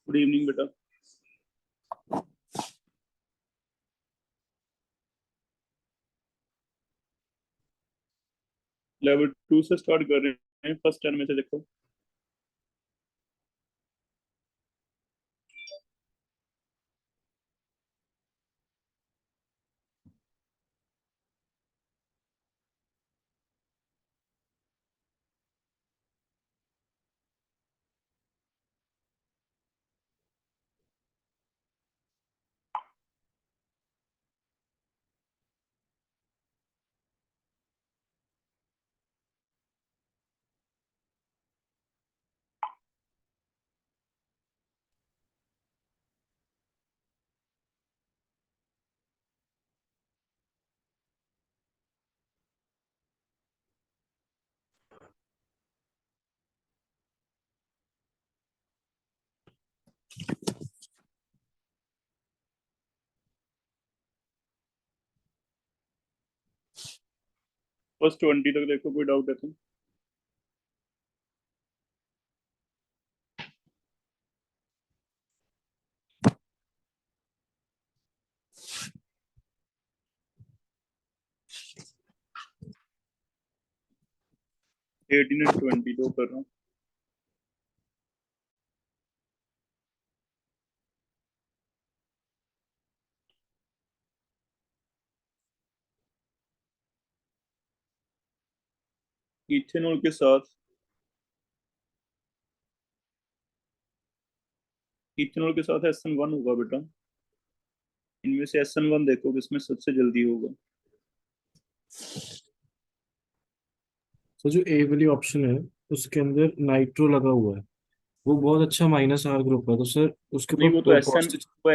Good evening बेटा। Level 2 से start कर रहे हैं। फर्स्ट 10 में से देखो। फर्स्ट 20 तक देखो, कोई डाउट है तो। एटीन एंड 20 दो कर रहा हूँ। इथेनॉल के साथ SN1 होगा बेटा। इनमें से SN1 देखो किसमें सबसे जल्दी होगा। तो जो ए वाली ऑप्शन है उसके अंदर नाइट्रो लगा हुआ है, वो बहुत अच्छा -R ग्रुप है, तो सर उसके नहीं, वो तो ऊपर SN पॉजिटिव। वो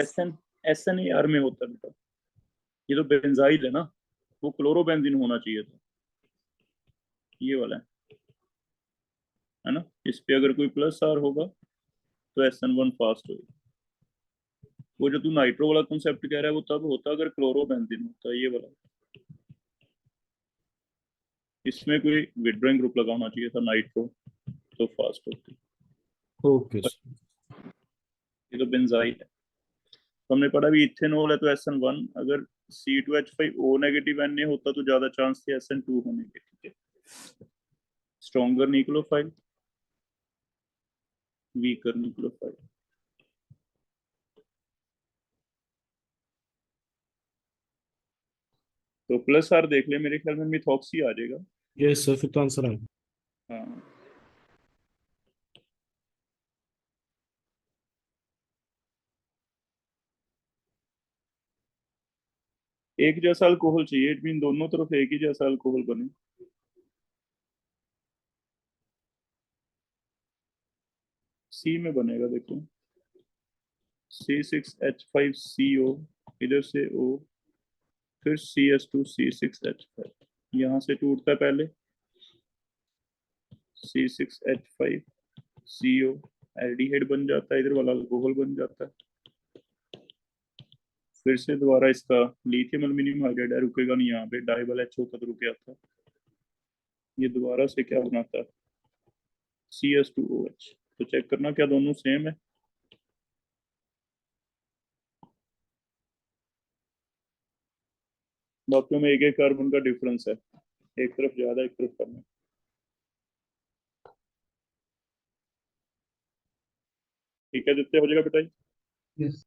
SNAR में होता है बेटा। ये तो बेंजाइल है ना, वो क्लोरोबेंजीन होना चाहिए था। ये वाला है ना। इस पे अगर कोई प्लस आर होगा तो SN1 फास्ट होगा। वो जो तू नाइट्रो वाला कॉन्सेप्ट कह रहा है वो तब होता अगर क्लोरोबेंजीन होता, ये वाला। इसमें कोई विड्रॉइंग ग्रुप लगा होना चाहिए था नाइट्रो, तो फास्ट होती। Okay sir. ये तो बेंजाइल है। तो हमने पढ़ा भी इथेनॉल है तो SN1। अगर C2H5O नेगेटिव Na होता तो ज्यादा चांस थे SN2 होने के। ठीक है। Stronger nucleophile, weaker nucleophile. तो प्लस आर देख ले, मेरे ख्याल में मिथॉक्सी आ जाएगा। ये सर फिर तो आंसर है। हाँ। एक जैसा अल्कोहल चाहिए, इट मीन दोनों तरफ एक ही जैसा अल्कोहल बने। सी में बनेगा देखो, C6H5CO, इधर से O, फिर CS2C6H5। यहाँ से टूटता है पहले C6H5CO, एल्डिहाइड बन जाता है, इधर वाला अल्कोहल बन जाता है। फिर से दोबारा इसका लिथियम एल्यूमिनियम हाइड्राइड है, रुकेगा नहीं यहाँ पे, डाइबल H होता तो रुक जाता। ये दोबारा से क्या बनाता है, CS2OH। तो चेक करना क्या दोनों सेम है। बाकियों में एक एक कार्बन का डिफरेंस है, एक तरफ ज्यादा एक तरफ कम है। ठीक है, जितने हो जाएगा बेटा। यस।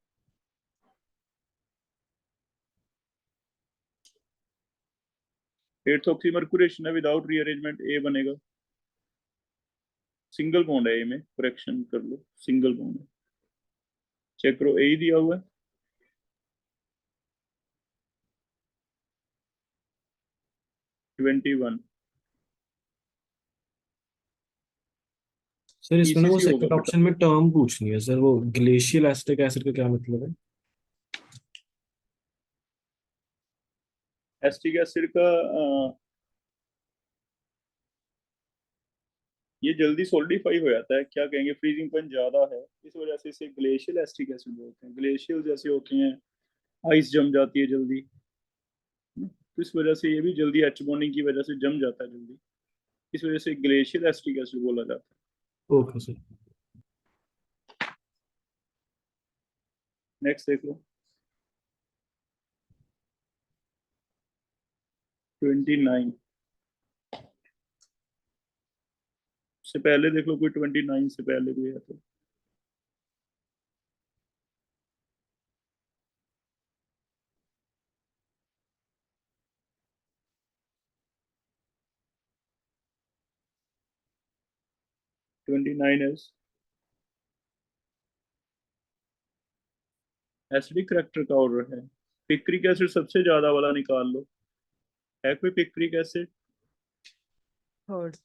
8th ऑक्सीमर्क्यूरेशन है विदाउट रीअरेंजमेंट, ए बनेगा। सिंगल बॉन्ड है ए में, करेक्शन कर लो, सिंगल बॉन्ड है। चेक करो, ए ही दिया हुआ है। 21 सर इसमें ना वो ECC होगा सेकंड बेटा। ऑप्शन में टर्म पूछनी है सर, वो ग्लेशियल एसिटिक एसिड का क्या मतलब है? एसिटिक एसिड का ये जल्दी सोल्डिफाई हो जाता है, क्या कहेंगे, फ्रीजिंग पॉइंट ज्यादा है, इस वजह से इसे ग्लेशियल एसिटिक एसिड बोलते हैं। ग्लेशियल जैसे होते हैं, आइस जम जाती है जल्दी, तो इस वजह से ये भी जल्दी एच बॉन्डिंग की वजह से जम जाता है जल्दी। इस वजह से ग्लेशियल एसिटिक एसिड बोला जाता है। Okay sir. नेक्स्ट देख लो 29 से पहले देख लो कोई 29 से पहले कोई है तो। ट्वेंटी नाइन एसिडिक करेक्टर का ऑर्डर है। पिक्रिक एसिड सबसे ज्यादा वाला निकाल लो, है कोई पिक्रिक एसिड? थर्ड।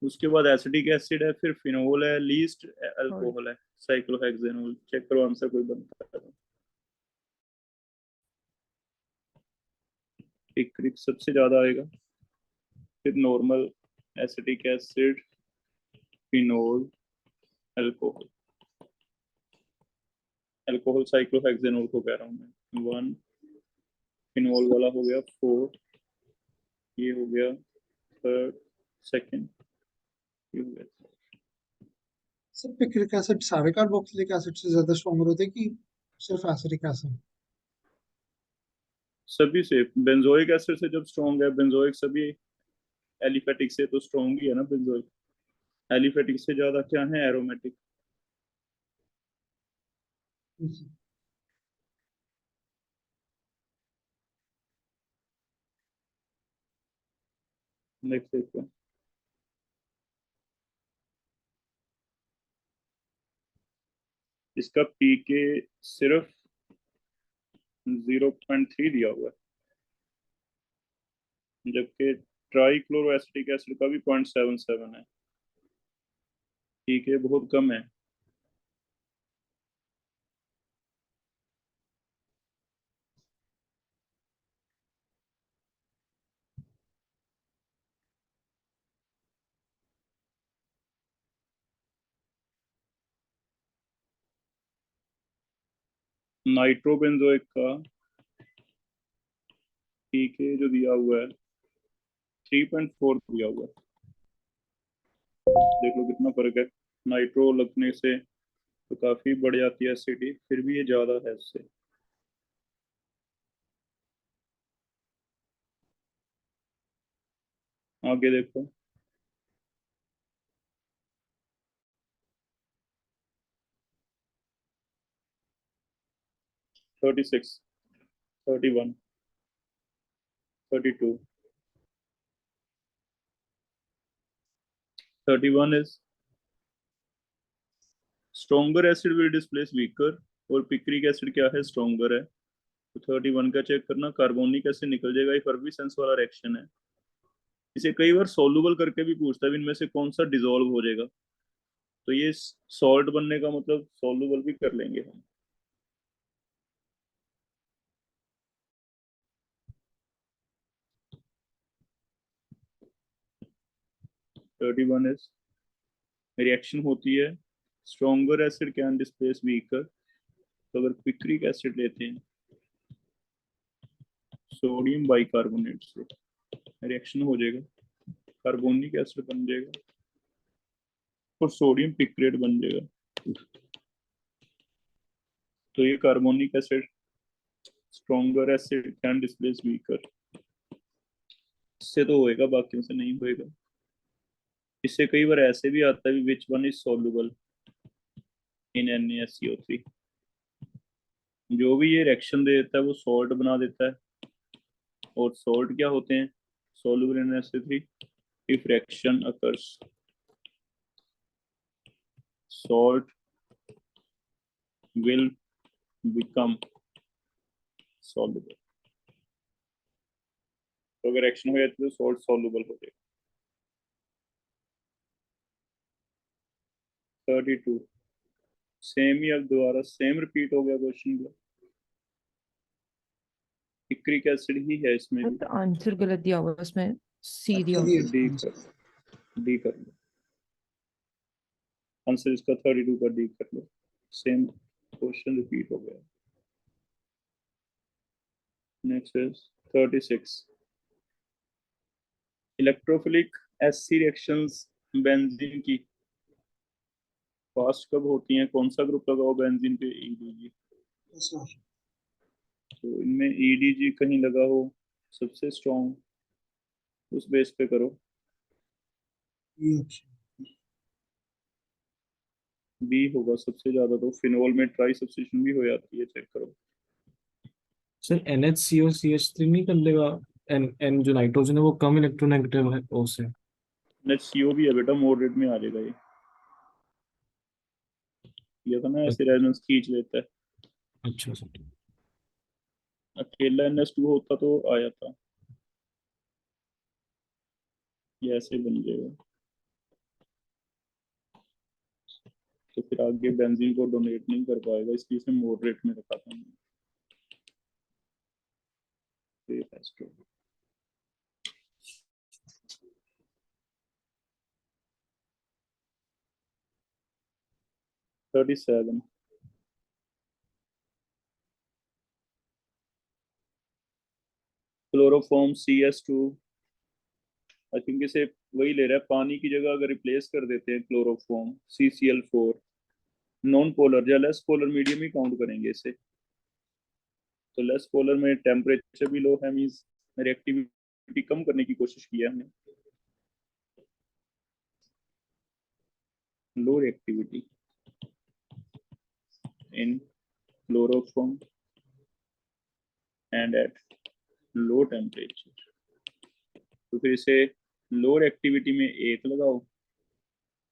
उसके बाद एसिडिक एसिड है, फिर फिनोल है, लीस्ट थर्ड। अल्कोहल है, साइक्लोहेक्सेनोल। चेक करो आंसर कोई बनता है। पिक्रिक सबसे ज्यादा आएगा, फिर normal, acidic acid, phenol, alcohol. Alcohol cyclohexanol को कह रहा हूँ मैं। 1 फिनोल वाला हो गया, 4 ये हो गया, 3rd, 2nd ये हो गया। सर पिक्रिक एसिड सारे कार्बोक्सिलिक एसिड से ज्यादा स्ट्रॉन्गर होते हैं कि सिर्फ एसिडिक एसिड? सभी से, बेंजोइक एसिड से जब स्ट्रॉन्ग है, बेंजोइक सभी एलिफेटिक से तो स्ट्रॉन्ग ही है ना बेंजोइक। एलिफेटिक से ज्यादा क्या है, एरोमेटिक। नेक्स्ट देखते हैं। इसका पीके सिर्फ 0.3 दिया हुआ है, जबकि ट्राइक्लोरो एसिटिक एसिड का भी 0.77 है। पीके बहुत कम है। नाइट्रोबेंजोइक का पीके जो दिया हुआ है 3.4 दिया हुआ है। देख लो कितना फर्क है। नाइट्रो लगने से तो काफी बढ़ जाती है एसिडिटी, फिर भी ये ज्यादा है इससे। आगे देखो, thirty six, 31, 32, 31 is stronger acid will displace weaker, और पिक्रिक एसिड क्या है, स्ट्रॉन्गर है। तो 31 का चेक करना, कार्बोनिक एसिड निकल जाएगा, इफर्विसेंस वाला रिएक्शन है। इसे कई बार सोलुबल करके भी पूछता है इनमें से कौन सा डिसॉल्व हो जाएगा, तो ये सॉल्ट बनने का मतलब सोलुबल भी कर लेंगे हम। थर्टी वन इज रिएक्शन होती है, stronger acid can displace weaker. तो अगर पिक्रिक एसिड लेते हैं सोडियम बाइकार्बोनेट से, रिएक्शन हो जाएगा, कार्बोनिक एसिड बन जाएगा और सोडियम पिक्रेट बन जाएगा। तो ये carbonic acid, stronger acid can displace weaker, इससे तो होएगा, बाकियों से नहीं होएगा। इससे कई बार ऐसे भी आता है which one is soluble in NaSCO3। जो भी ये रिएक्शन दे देता है वो सॉल्ट बना देता है। और सॉल्ट क्या होते हैं, soluble in NaCO3 if reaction occurs, salt will become soluble। तो अगर रिएक्शन हो जाती है तो सॉल्ट सॉल्युबल हो जाएगा। 32 सेम ही, अब दोबारा सेम रिपीट हो गया क्वेश्चन का। पिक्रिक एसिड ही है इसमें भी। तो आंसर गलत दिया हुआ है उसमें, सी दिया हुआ है। डी कर लो आंसर इसका, 32 का डी कर लो। सेम क्वेश्चन रिपीट हो गया। Next is 36 electrophilic acid reactions benzene की फास्ट कब होती हैं, कौन सा ग्रुप लगाओ बेंजीन पे, ईडीजी। सर तो इनमें ईडीजी कहीं लगा हो सबसे स्ट्रॉन्ग, उस बेस पे करो। ये ऑप्शन बी होगा सबसे ज्यादा, तो फिनोल में ट्राई सब्स्टिट्यूशन भी हो जाती है, चेक करो। सर NHCO CH3 नहीं कर लेगा? एन जो नाइट्रोजन है वो कम इलेक्ट्रोनेगेटिव है O से। NHCO भी है बेटा, मॉडरेट में आ जाएगा ये था ना, ऐसे रेजोनेंस खींच लेता है। अच्छा सर। अकेला NH2 होता तो आया था, ये ऐसे बन जाएगा। तो फिर आगे बेंजीन को डोनेट नहीं कर पाएगा, इसलिए इसे मॉडरेट में रखा था हमने। Safe astro 37। Chloroform CS2, I think इसे वही ले रहा है, पानी की जगह अगर रिप्लेस कर देते हैं क्लोरोफॉर्म CCl4, नॉन पोलर या लेस पोलर मीडियम ही काउंट करेंगे इसे। तो लेस पोलर में टेम्परेचर भी लो है, मींस रिएक्टिविटी कम करने की कोशिश की है हमने, लो reactivity in chloroform and at low temperature. तो फिर इसे लो रिएक्टिविटी में 1 लगाओ,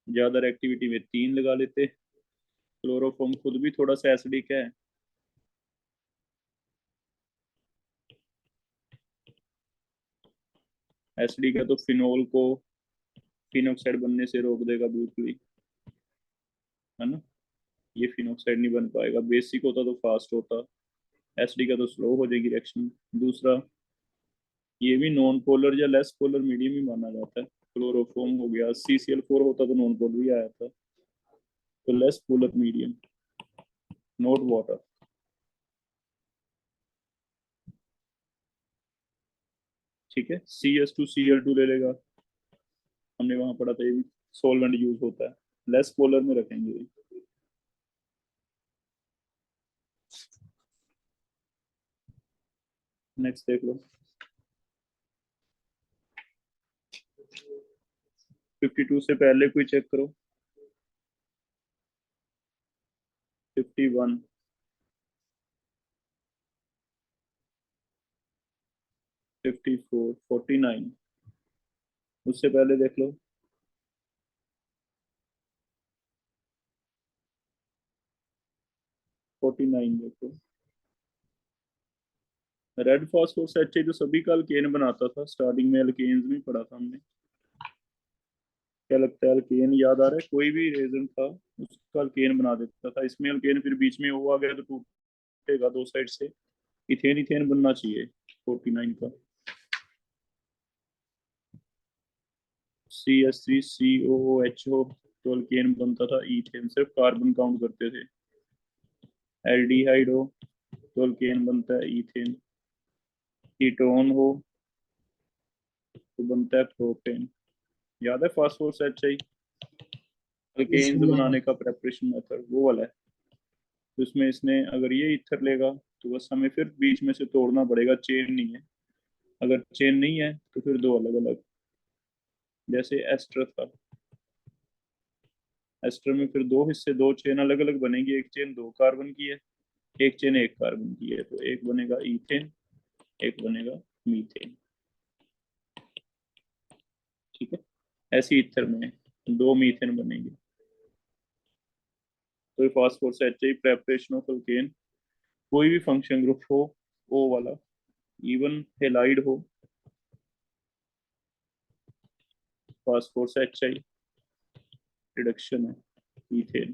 ज्यादा रिएक्टिविटी में 3 लगा लेते। क्लोरोफॉर्म खुद भी थोड़ा सा एसिडिक है, एसिडिक है तो फिनोल को फिनोक्साइड बनने से रोक देगा बिल्कुल ही, है ना। ये फिनोक्साइड नहीं बन पाएगा, बेसिक होता तो फास्ट होता, एसिडिक है तो स्लो हो जाएगी रिएक्शन। दूसरा, ये भी नॉन पोलर या लेस पोलर मीडियम ही माना जाता है। क्लोरोफॉर्म हो गया, CCl4 होता तो नॉन पोलर ही आया था, तो less polar medium, not water. ठीक है, CS2Cl2 ले लेगा, हमने वहां पढ़ा था, ये भी सॉल्वेंट यूज होता है, लेस पोलर में रखेंगे। नेक्स्ट देख लो, 52 से पहले कोई चेक करो। 51, 54, 49, उससे पहले देख लो। 49 देखो, रेड फॉस्फोरस HA जो सभी का अल्केन बनाता था, स्टार्टिंग में अल्केन्स भी पढ़ा था हमने। क्या लगता है, अल्केन याद आ रहा है? कोई भी रेजन था उसका अल्केन बना देता था, इसमें अल्केन फिर बीच में O आ गया तो टूटेगा दो साइड से, इथेन इथेन बनना चाहिए 49 का। CH3COOH तो अल्केन बनता था इथेन, सिर्फ कार्बन काउंट करते थे। एल्डिहाइड हो तो अल्केन बनता है इथेन। कीटोन हो तो बनता है प्रोपेन। याद है फास्फोरस HI, अल्केन्स बनाने का प्रेपरेशन मेथड वो वाला है। तो इसमें इसने अगर ये ईथर लेगा तो बस हमें फिर बीच में से तोड़ना पड़ेगा, चेन नहीं है। अगर चेन नहीं है तो फिर दो अलग अलग, जैसे एस्टर था, एस्टर में फिर दो हिस्से, दो चेन अलग अलग बनेगी, एक चेन 2 कार्बन की है, एक चेन 1 कार्बन की है, तो एक बनेगा ईथेन, एक बनेगा मीथेन। ठीक है, ऐसी ईथर में 2 मीथेन बनेंगे। तो phosphorus HI preparation of alkane, कोई भी फंक्शन ग्रुप हो ओ वाला, इवन हेलाइड हो, फास्फोरस HI रिडक्शन है मीथेन।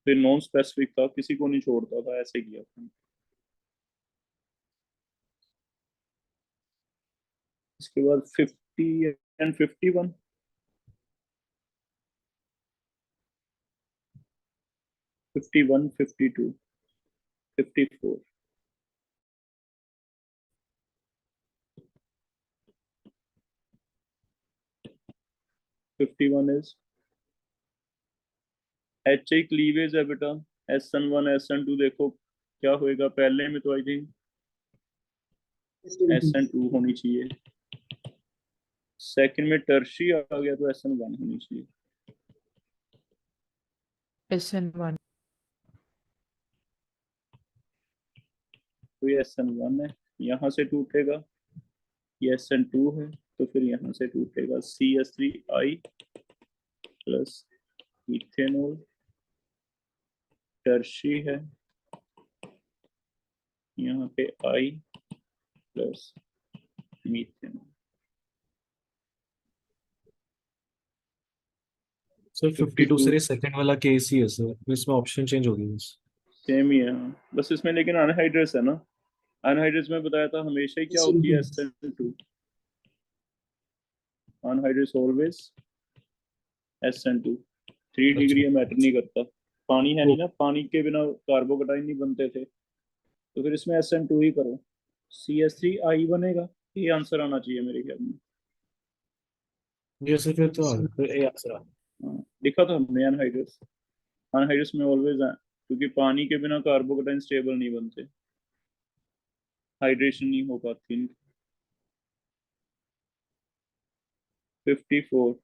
फिर नॉन स्पेसिफिक था, किसी को नहीं छोड़ता था, ऐसे किया था। इसके बाद 50 and 51, 51, 52, 54, 51 is H I cleavage है बेटा, SN1 SN2 देखो क्या होएगा, पहले में तो आई थिंक SN2 होनी चाहिए, सेकंड में टर्शी आ गया तो SN1 होनी चाहिए। SN1. तो ये SN1 है, यहाँ से टूटेगा, ये SN2 है, तो फिर यहाँ से टूटेगा CH3I प्लस इथेनॉल, टर्शी है, यहाँ पे I plus methanol. Sir 52 52 sir ये सेकंड वाला केस ही है सर, तो इसमें ऑप्शन चेंज होगी बस। सेम ही है हाँ। बस इसमें लेकिन अनहाइड्रस है ना, अनहाइड्रस में बताया था हमेशा ही क्या होती है SN2, anhydrous always SN2, 3 degree matter नहीं करता, पानी है नहीं ना, पानी के बिना कार्बोकेटाइन नहीं बनते थे, तो फिर इसमें SN2 ही करो, CH3I बनेगा, ये आंसर आना चाहिए मेरे ख्याल में। ये सर फिर तो फिर ए आंसर आ हाँ, लिखा था हमने अनहाइड्रस, अनहाइड्रस में ऑलवेज है, क्योंकि पानी के बिना कार्बोकेटाइन स्टेबल नहीं बनते, हाइड्रेशन नहीं हो पाती इनकी। 54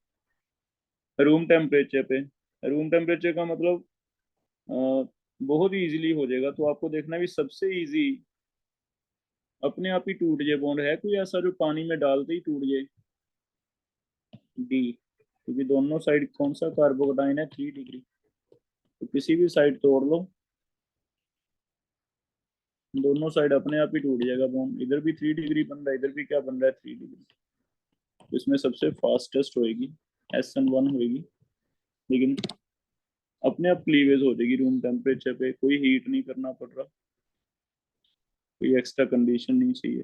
रूम टेम्परेचर पे, रूम टेम्परेचर का मतलब बहुत ही इजीली हो जाएगा, तो आपको देखना भी सबसे इजी, अपने आप ही टूट जाए बॉन्ड, है कोई ऐसा जो पानी में डालते ही टूट जाए? डी, क्योंकि दोनों साइड कौन सा कार्बोकेटाइन है, 3 डिग्री, तो किसी भी साइड तोड़ लो, दोनों साइड अपने आप ही टूट जाएगा बॉन्ड, इधर भी 3 डिग्री बन रहा है, इधर भी क्या बन रहा है, 3 डिग्री, तो इसमें सबसे फास्टेस्ट होएगी SN1 होएगी, लेकिन अपने आप क्लीवेज हो जाएगी रूम टेम्परेचर पे, कोई हीट नहीं करना पड़ रहा, कोई एक्स्ट्रा कंडीशन नहीं चाहिए।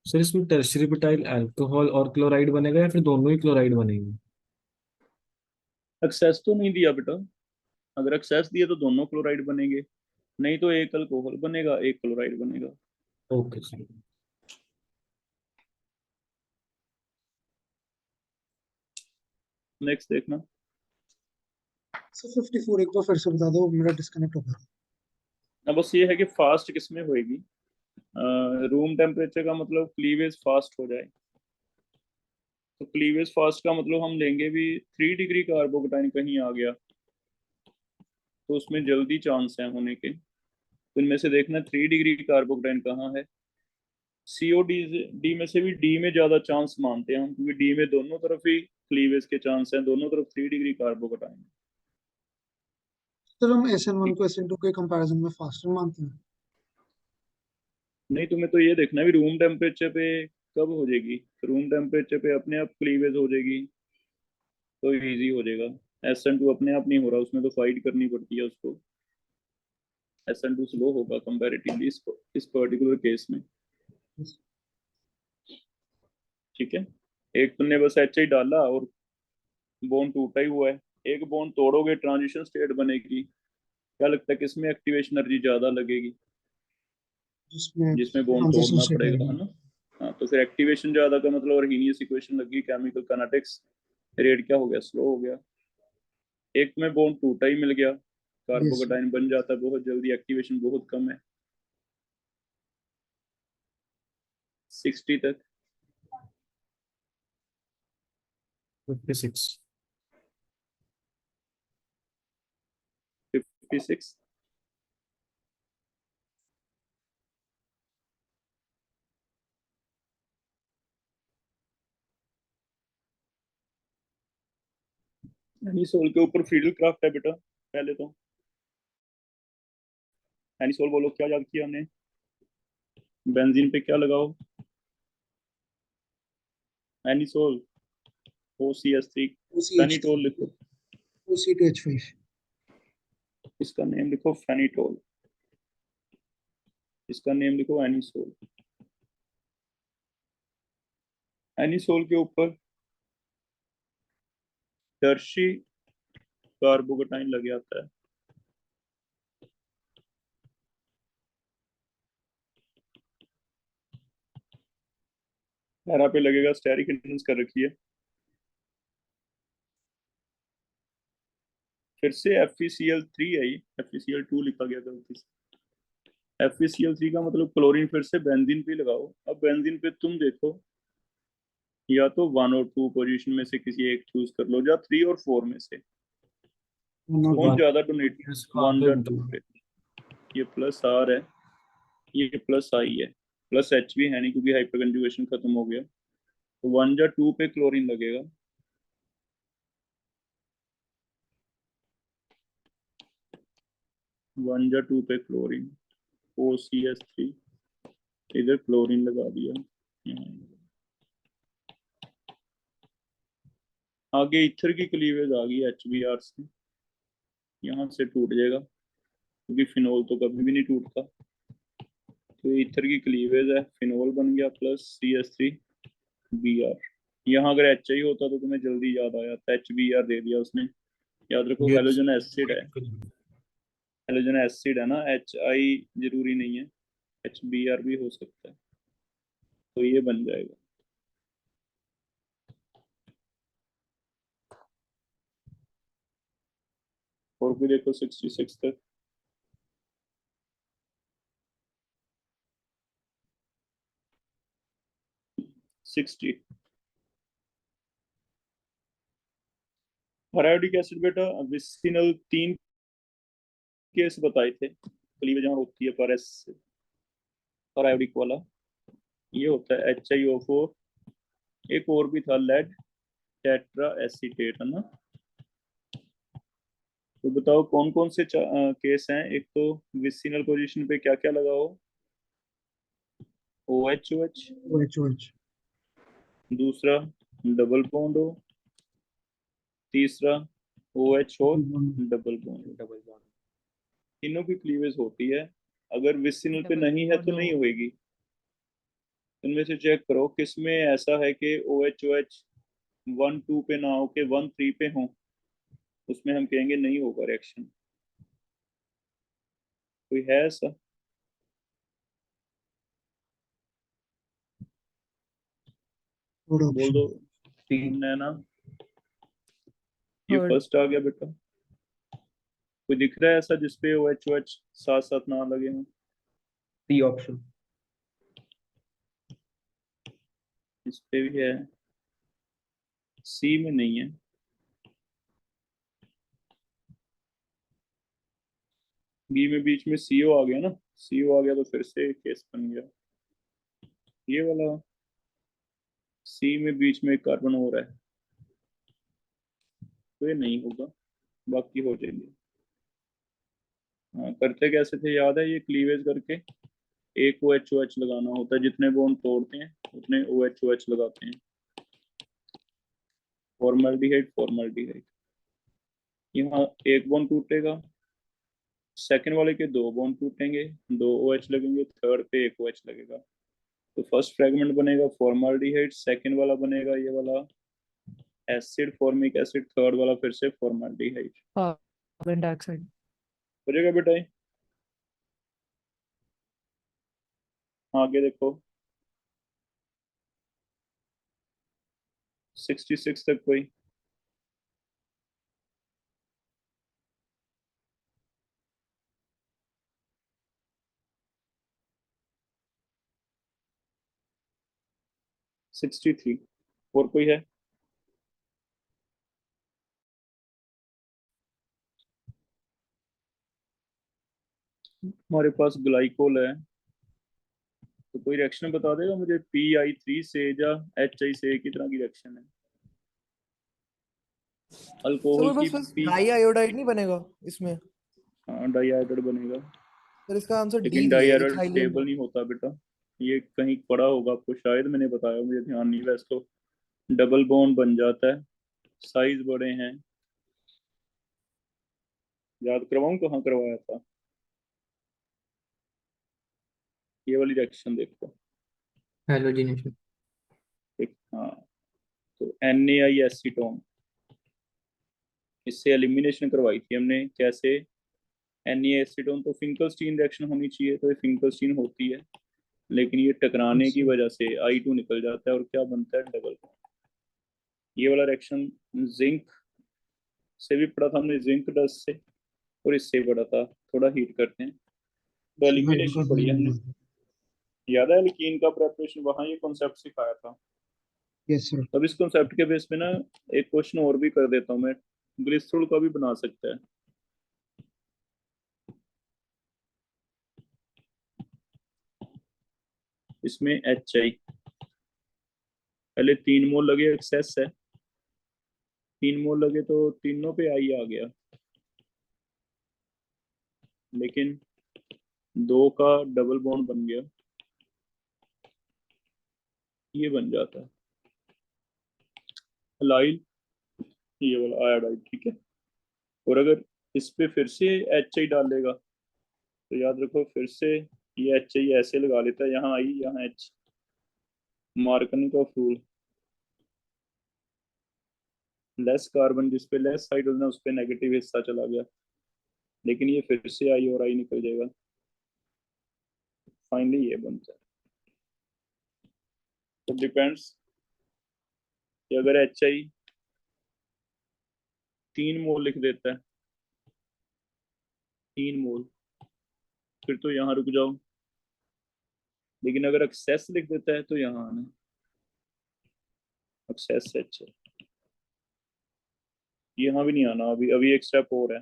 सर इसमें टर्शियरी ब्यूटाइल अल्कोहल और क्लोराइड बनेगा या फिर दोनों ही क्लोराइड बनेंगे? एक्सेस तो नहीं दिया बेटा, अगर एक्सेस दिया तो दोनों क्लोराइड बनेंगे, नहीं तो एक अल्कोहल बनेगा एक क्लोराइड बनेगा। Okay sir. नेक्स्ट देखना, सर 54 एक बार फिर से बता दो, मेरा डिस्कनेक्ट हो गया। अब बस ये है कि फास्ट किस में होएगी, रूम टेम्परेचर का मतलब क्लीवेज फास्ट हो जाए, तो क्लीवेज फास्ट का मतलब हम लेंगे भी 3 डिग्री कार्बोकेटाइन कहीं आ गया तो उसमें जल्दी चांस है होने के, तो इनमें से देखना 3 डिग्री कार्बोकेटाइन कहाँ है, COD डी में से भी डी में ज्यादा चांस मानते हैं हम, क्योंकि डी में दोनों तरफ ही क्लीवेज के चांस हैं, दोनों तरफ 3 डिग्री कार्बोकेटाइन। सर हम SN1 को SN2 के कंपैरिजन में फास्टर मानते हैं। नहीं, तुम्हें तो ये देखना भी रूम टेम्परेचर पे कब हो जाएगी, रूम टेम्परेचर पे अपने आप क्लीवेज हो जाएगी तो इजी हो जाएगा, SN2 अपने आप नहीं हो रहा, उसमें तो फाइट करनी पड़ती है उसको, SN2 स्लो होगा कंपैरेटिवली इस पर्टिकुलर केस में, ठीक है। एक तुमने बस HI डाला और बोन टूटा ही हुआ है, एक बोन तोड़ोगे ट्रांजिशन स्टेट बनेगी, क्या लगता है किसमें एक्टिवेशन एनर्जी ज्यादा लगेगी? जिसमें जिसमें बोन ट्रांजिशन तोड़ना स्टेट पड़ेगा, आएगी। है ना। हाँ, तो फिर एक्टिवेशन ज्यादा का मतलब अर्हीनियस इक्वेशन लगी, केमिकल काइनेटिक्स, रेट क्या हो गया, स्लो हो गया, एक में बोन टूटा ही मिल गया, यस। कार्बोकेटाइन बन जाता है बहुत जल्दी, एक्टिवेशन बहुत कम है, 60 तक, 56। 56, एनीसोल के ऊपर फील्ड क्राफ्ट है बेटा, पहले तो एनीसोल बोलो क्या याद किया हमने, बेंजीन पे क्या लगाओ, एनीसोल, OCH3, फेनिटोल OCH3 लिखो, OCTH5। इसका नेम लिखो फेनिटोल, इसका नेम लिखो एनीसोल, एनीसोल के ऊपर टर्शी कार्बोकेटाइन लग जाता है, पैरा पे लगेगा, स्टेरिक एंट्रेंस कर रखी है, फिर से FeCl3 है, ये FeCl2 लिखा गया गलती से। FeCl3 का मतलब क्लोरीन फिर से बेंजीन पे लगाओ। अब बेंजीन पे तुम देखो, या तो 1 और 2 पोजीशन में से किसी एक चूज कर लो, या 3 और 4 में से कौन ज्यादा डोनेट। Yes, 1 या 2 बेटा। पे ये प्लस आर है, ये प्लस आई है, प्लस एच भी है नहीं क्योंकि हाइपर कंजुगेशन खत्म हो गया। तो 1 या 2 पे क्लोरीन लगेगा। 1 या 2 पे क्लोरीन, OCS3, इधर क्लोरीन लगा दिया। आगे इथर की क्लीवेज आ गई HBr से, यहाँ से टूट जाएगा क्योंकि फिनोल तो कभी भी नहीं टूटता। तो इथर की क्लीवेज है, फिनोल बन गया प्लस CH3Br। यहाँ अगर HI होता तो तुम्हें जल्दी याद आया था, HBr दे दिया उसने। याद रखो ये हेलोजन एसिड है, हेलोजन एसिड है ना, HI जरूरी नहीं है, HBr भी हो सकता है। तो ये बन जाएगा। और भी देखो 66 तक। सिक्सटी पैरायोडिक एसिड बेटा, विसिनल 3 केस बताए थे, क्लीवेज जहाँ होती है पर एस पैरायोडिक वाला। ये होता है HiO4, एक और भी था लेड टेट्रा एसीटेट, है ना। तो बताओ कौन कौन से केस हैं। एक तो विसिनल पोजीशन पे क्या क्या लगा हो, OH। OH। दूसरा डबल बॉन्ड हो। तीसरा OH और डबल बॉन्ड। तीनों की क्लीवेज होती है। अगर विसिनल पे Double नहीं है तो bond नहीं हो। होएगी। इनमें से चेक करो किस में ऐसा है कि OH 1 2 पे ना हो के 1 3 पे हो, उसमें हम कहेंगे नहीं होगा रिएक्शन। कोई है ऐसा? गुड बोल ऑप्शन। दो। 3 है ना, ये Third. फर्स्ट आ गया बेटा। कोई दिख रहा है ऐसा जिसपे OH साथ साथ ना लगे हों? C option. इस पे भी है, सी में नहीं है। बी में बीच में CO आ गया ना, CO आ गया तो फिर से केस बन गया ये वाला। सी में बीच में एक कार्बन और है, तो ये नहीं होगा, बाकी हो जाएंगे। हाँ, करते कैसे थे याद है, ये क्लीवेज करके एक OH लगाना होता है, जितने बॉन्ड तोड़ते हैं उतने OH लगाते हैं। फॉर्मल्डिहाइड फॉर्मल्डिहाइड, यहाँ एक बॉन्ड टूटेगा, सेकंड वाले के 2 बॉन्ड टूटेंगे, 2 OH लगेंगे, थर्ड पे एक OH लगेगा। तो फर्स्ट फ्रेगमेंट बनेगा फॉर्मल्डिहाइड, सेकंड वाला बनेगा ये वाला एसिड फॉर्मिक एसिड, थर्ड वाला फिर से फॉर्मल्डिहाइड। Carbon dioxide. हो जाएगा बेटा ये। आगे देखो 66 तक कोई। सिक्सटी थ्री और कोई है? हमारे पास ग्लाइकोल है, तो कोई रिएक्शन बता देगा मुझे PI3 से या HI से, एक ही तरह की रिएक्शन है। सर अल्कोहल वो की बस बस पी, डाई आयोडाइड नहीं बनेगा इसमें? हाँ डाइआयोडाइड बनेगा, सर इसका आंसर डी लेकिन भी है, डाइआयोडाइड इथाइलिन। स्टेबल नहीं होता बेटा। ये कहीं पढ़ा होगा आपको, शायद मैंने बताया, मुझे ध्यान नहीं। वैसे तो डबल बॉन्ड बन जाता है, साइज बड़े हैं। याद करवाऊं कहाँ करवाया था? ये वाली रिएक्शन देखो। हेलोजिनेशन। एक हाँ, तो NaI एसीटोन, इससे एलिमिनेशन करवाई थी हमने। कैसे? Na एसीटोन तो फिंकलस्टीन रिएक्शन होनी चाहिए, तो ये फिंकलस्टीन होती है, लेकिन ये टकराने की वजह से I2 निकल जाता है और क्या बनता है, डबल बॉन्ड। ये वाला रिएक्शन जिंक से भी पढ़ा था हमने जिंक डस्ट से, और इससे पढ़ा था। थोड़ा हीट करते हैं। तो एलिमिनेशन पढ़ी है हमने, याद है एल्कीन का प्रेपरेशन, वहां ये कॉन्सेप्ट सिखाया था। Yes sir. अब इस कॉन्सेप्ट के बेस पे ना एक क्वेश्चन और भी कर देता हूँ मैं, ग्लिसरॉल का भी बना सकता है। इसमें HI पहले 3 मोल लगे, एक्सेस है, 3 मोल लगे तो तीनों पे आई आ गया, लेकिन 2 का डबल बॉन्ड बन गया, ये बन जाता है लाइल, ये वाला आयोडाइड, ठीक है। और अगर इस पे फिर से HI डालेगा तो याद रखो फिर से ये HI ऐसे लगा लेता है, यहाँ आई यहाँ H, मार्कनी का रूल, लेस कार्बन जिस पे लेस हाइड्रोजन है उस पे नेगेटिव हिस्सा चला गया, लेकिन ये फिर से आई और आई निकल जाएगा, फाइनली ये बनता है। तो डिपेंड्स कि अगर HI 3 मोल लिख देता है, 3 मोल, फिर तो यहाँ रुक जाओ, लेकिन अगर एक्सेस लिख देता है तो यहाँ आना, एक्सेस HI, यहाँ भी नहीं आना, अभी अभी एक स्टेप और है,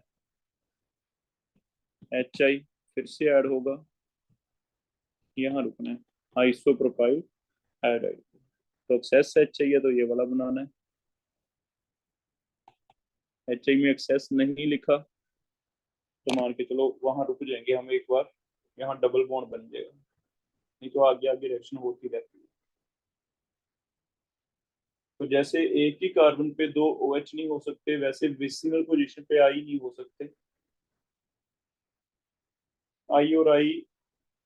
HI फिर से ऐड होगा, यहाँ रुकना है, आइसोप्रोपाइल आयोडाइड, तो एक्सेस HI है तो ये वाला बनाना है। HI में एक्सेस नहीं लिखा तो मान के चलो वहां रुक जाएंगे हम एक बार, यहाँ डबल बॉन्ड बन जाएगा, नहीं तो आगे आगे रिएक्शन होती रहती है। तो जैसे एक ही कार्बन पे 2 OH नहीं हो सकते, वैसे विसिनल पोजीशन पे आई नहीं हो सकते। आई और आई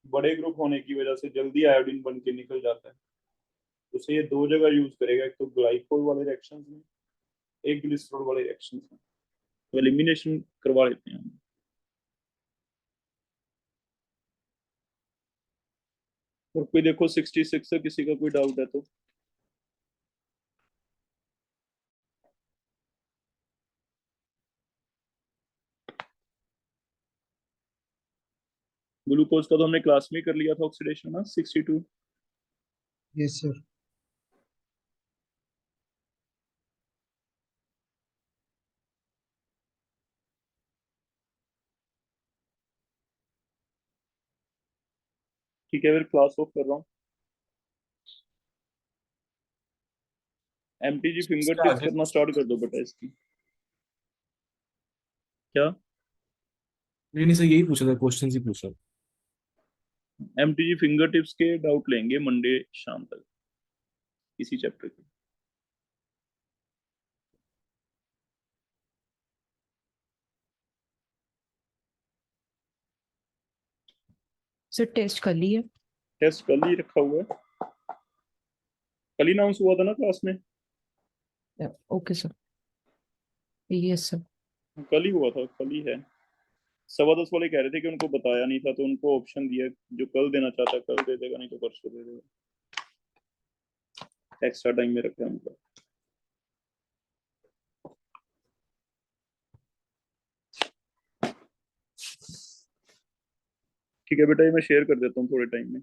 बड़े ग्रुप होने की वजह से जल्दी आयोडीन बन के निकल जाता है, उसे ये 2 जगह यूज करेगा, एक तो ग्लाइकोल वाले रिएक्शंस में, एक ग्लिसरॉल वाले रिएक्शंस में। तो एलिमिनेशन करवा लेते हैं हम। और कोई देखो 66 से किसी का कोई डाउट है तो। ग्लूकोज का तो हमने क्लास में कर लिया था, ऑक्सीडेशन ना 62। Yes sir. ठीक है, फिर क्लास ऑफ कर रहा हूँ। MTG फिंगर इसके टिप्स आगे करना स्टार्ट कर दो बेटा इसकी। क्या? नहीं नहीं सर, यही पूछा था, क्वेश्चन ही पूछा। MTG फिंगर टिप्स के डाउट लेंगे मंडे शाम तक इसी चैप्टर के। सर टेस्ट कर लिए? टेस्ट कल ही रखा हुआ है, कल ही अनाउंस हुआ था ना क्लास में। Okay sir. Yes sir. कल ही हुआ था, कल ही है। 10:15 वाले कह रहे थे कि उनको बताया नहीं था, तो उनको ऑप्शन दिया, जो कल देना चाहता है कल दे देगा, नहीं तो परसों दे देगा, एक्स्ट्रा टाइम में रखा है उनका। ठीक है बेटा, ये मैं शेयर कर देता हूँ थोड़े टाइम में।